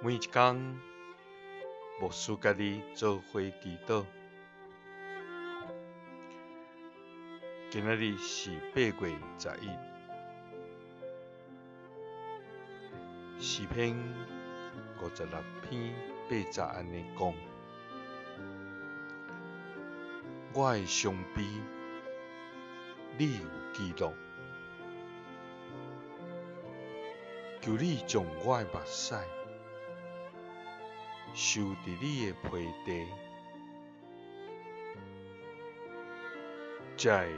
每一天，牧师甲你做伙祈祷。今仔日是8月11，诗篇56篇80安尼讲：我的伤悲，你有记录，求你将我的目屎收伫你的皮地，才会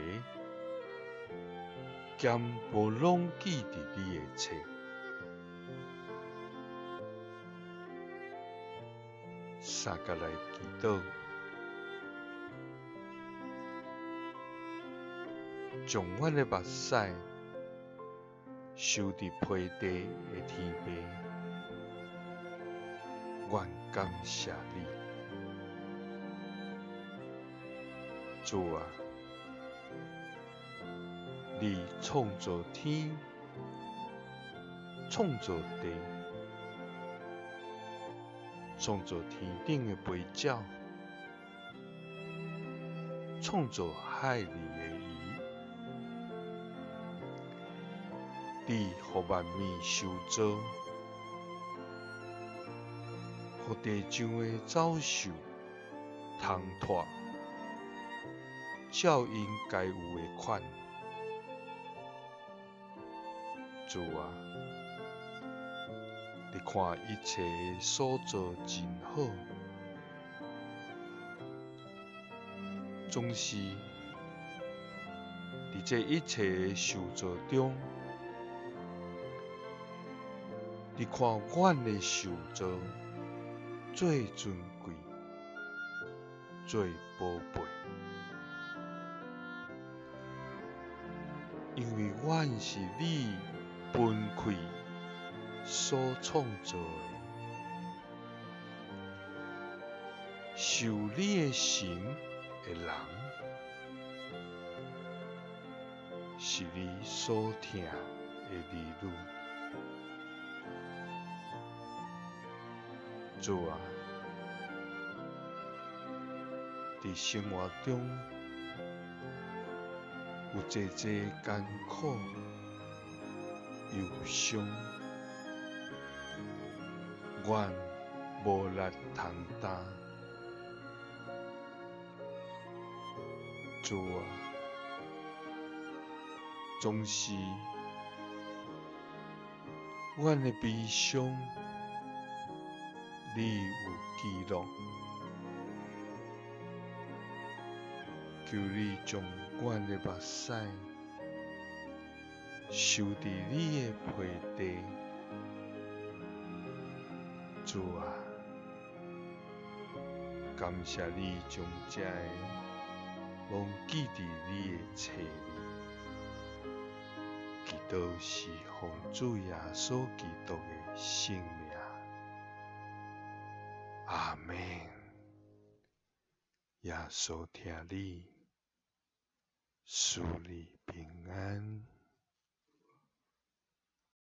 兼无拢记伫你的册。三甲来祈祷，将阮的目屎收伫皮地的天边。愿感谢你，主啊！你创造天，创造地，创造天顶的飞鸟，创造海里的鱼。你互万物受造，互地上的走兽通脱，照因该有的款。主啊，你看一切的所造真好，总是伫这一切的受造中，你看阮的受造最尊贵、最宝贝，因为阮是你分开所创造的，受你的神的人，是你所疼的儿女。主啊，伫生活中有济艰苦、忧伤，阮无力通担。主啊，总是阮的悲伤，你有记录，求你将阮的目屎收伫你的皮地。主啊，感谢你将这个拢记伫你的册里。祈祷是奉主耶稣基督的圣名。阿们。耶稣听你，赐你平安。